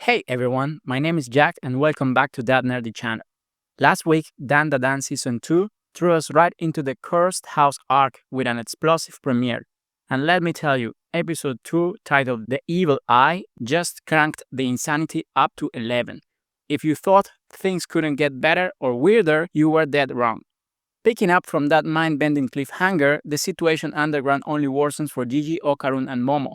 Hey everyone, my name is Jack and welcome back to That Nerdy channel. Last week, Dandadan Season 2 threw us right into the Cursed House arc with an explosive premiere. And let me tell you, Episode 2, titled The Evil Eye, just cranked the insanity up to 11. If you thought things couldn't get better or weirder, you were dead wrong. Picking up from that mind-bending cliffhanger, the situation underground only worsens for Jiji, Okarun, and Momo.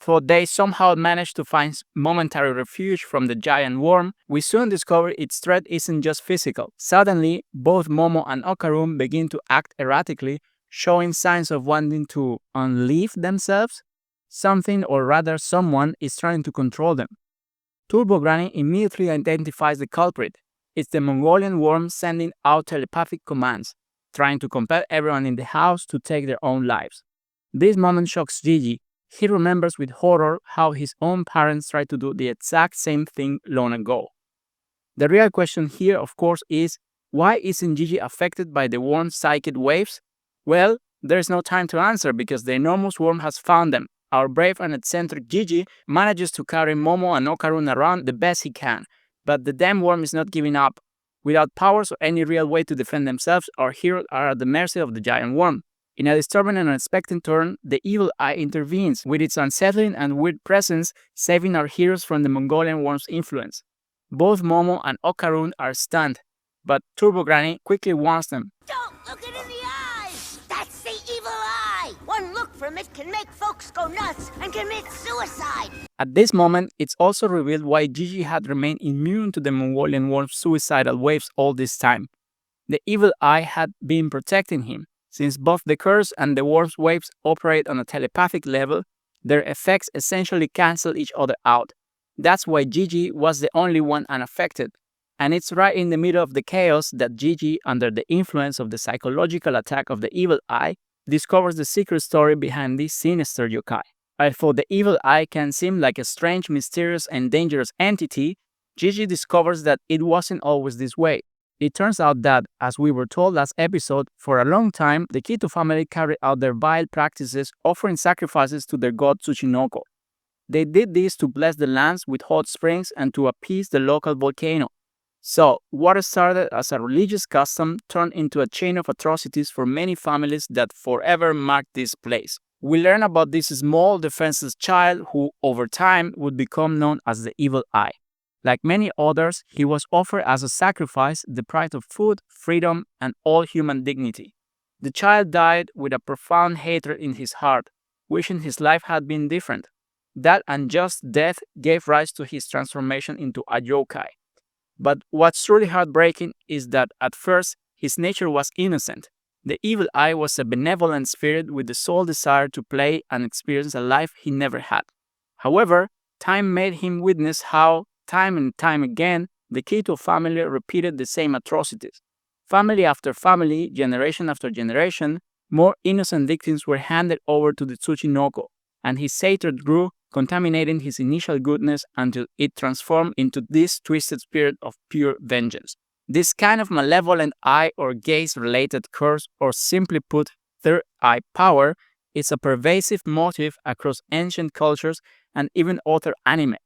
Though they somehow manage to find momentary refuge from the giant worm, we soon discover its threat isn't just physical. Suddenly, both Momo and Okarun begin to act erratically, showing signs of wanting to unleash themselves. Something, or rather someone, is trying to control them. Turbo Granny immediately identifies the culprit. It's the Mongolian Worm sending out telepathic commands, trying to compel everyone in the house to take their own lives. This moment shocks Jiji. He remembers with horror how his own parents tried to do the exact same thing long ago. The real question here, of course, is why isn't Jiji affected by the worm's psychic waves? Well, there's no time to answer because the enormous worm has found them. Our brave and eccentric Jiji manages to carry Momo and Okarun around the best he can, but the damn worm is not giving up. Without powers or any real way to defend themselves, our heroes are at the mercy of the giant worm. In a disturbing and unexpected turn, the evil eye intervenes, with its unsettling and weird presence saving our heroes from the Mongolian Worm's influence. Both Momo and Okarun are stunned, but Turbo Granny quickly warns them. Don't look it in the eyes! That's the evil eye! One look from it can make folks go nuts and commit suicide! At this moment, it's also revealed why Jiji had remained immune to the Mongolian Worm's suicidal waves all this time. The evil eye had been protecting him. Since both the curse and the worm's waves operate on a telepathic level, their effects essentially cancel each other out. That's why Jiji was the only one unaffected. And it's right in the middle of the chaos that Jiji, under the influence of the psychological attack of the evil eye, discovers the secret story behind this sinister yokai. Although the evil eye can seem like a strange, mysterious, and dangerous entity, Jiji discovers that it wasn't always this way. It turns out that, as we were told last episode, for a long time, the Kito family carried out their vile practices, offering sacrifices to their god Tsuchinoko. They did this to bless the lands with hot springs and to appease the local volcano. So, what started as a religious custom turned into a chain of atrocities for many families that forever marked this place. We learn about this small, defenseless child who, over time, would become known as the Evil Eye. Like many others, he was offered as a sacrifice, deprived of food, freedom, and all human dignity. The child died with a profound hatred in his heart, wishing his life had been different. That unjust death gave rise to his transformation into a yokai. But what's truly heartbreaking is that at first, his nature was innocent. The evil eye was a benevolent spirit with the sole desire to play and experience a life he never had. However, time made him witness how, time and time again, the Kito family repeated the same atrocities. Family after family, generation after generation, more innocent victims were handed over to the Tsuchinoko, and his hatred grew, contaminating his initial goodness until it transformed into this twisted spirit of pure vengeance. This kind of malevolent eye or gaze-related curse, or simply put, third eye power, is a pervasive motif across ancient cultures and even other anime.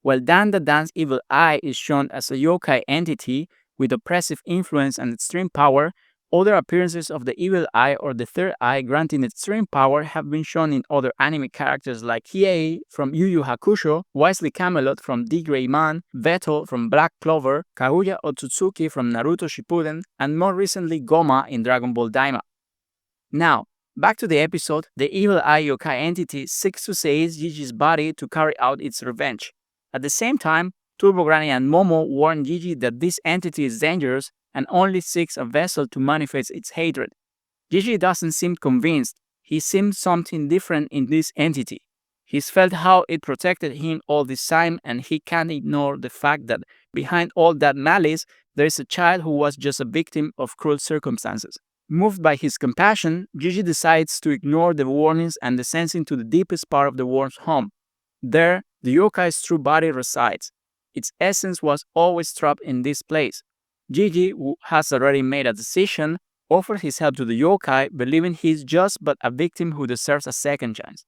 While Dandadan's evil eye is shown as a yokai entity with oppressive influence and extreme power, other appearances of the evil eye or the third eye granting extreme power have been shown in other anime characters like Hiei from Yu Yu Hakusho, Wisely Camelot from The Gray Man, Beto from Black Clover, Kaguya Otsutsuki from Naruto Shippuden, and more recently Goma in Dragon Ball Daima. Now, back to the episode, the evil eye yokai entity seeks to seize Jiji's body to carry out its revenge. At the same time, Turbo Granny and Momo warn Jiji that this entity is dangerous and only seeks a vessel to manifest its hatred. Jiji doesn't seem convinced. He sees something different in this entity. He's felt how it protected him all this time, and he can't ignore the fact that behind all that malice, there is a child who was just a victim of cruel circumstances. Moved by his compassion, Jiji decides to ignore the warnings and descends into the deepest part of the worm's home. There, the yokai's true body resides. Its essence was always trapped in this place. Jiji, who has already made a decision, offers his help to the yokai, believing he is just but a victim who deserves a second chance.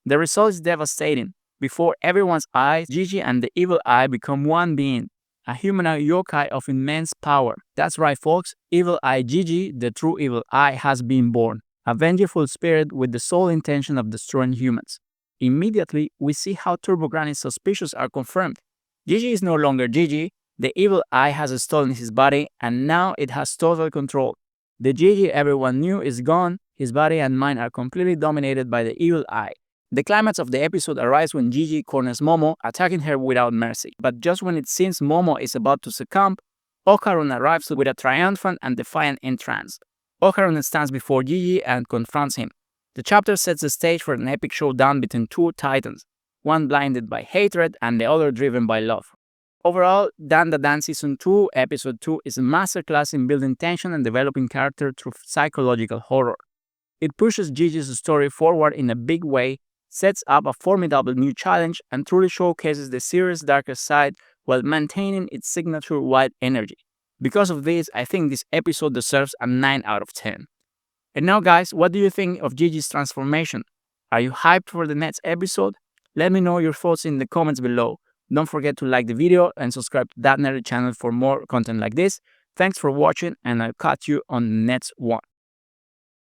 The result is devastating. Before everyone's eyes, Jiji and the evil eye become one being, a humanoid yokai of immense power. That's right, folks, Evil Eye Jiji, the true evil eye, has been born, a vengeful spirit with the sole intention of destroying humans. Immediately, we see how Turbo Granny's suspicions are confirmed. Jiji is no longer Jiji, the evil eye has stolen his body, and now it has total control. The Jiji everyone knew is gone, his body and mind are completely dominated by the evil eye. The climax of the episode arrives when Jiji corners Momo, attacking her without mercy. But just when it seems Momo is about to succumb, Okarun arrives with a triumphant and defiant entrance. Okarun stands before Jiji and confronts him. The chapter sets the stage for an epic showdown between two titans, one blinded by hatred and the other driven by love. Overall, Dandadan Season 2, Episode 2 is a masterclass in building tension and developing character through psychological horror. It pushes Jiji's story forward in a big way, sets up a formidable new challenge, and truly showcases the series' darker side while maintaining its signature wild energy. Because of this, I think this episode deserves a 9 out of 10. And now guys, what do you think of Jiji's transformation? Are you hyped for the next episode? Let me know your thoughts in the comments below. Don't forget to like the video and subscribe to That Nerdy channel for more content like this. Thanks for watching and I'll catch you on the next one.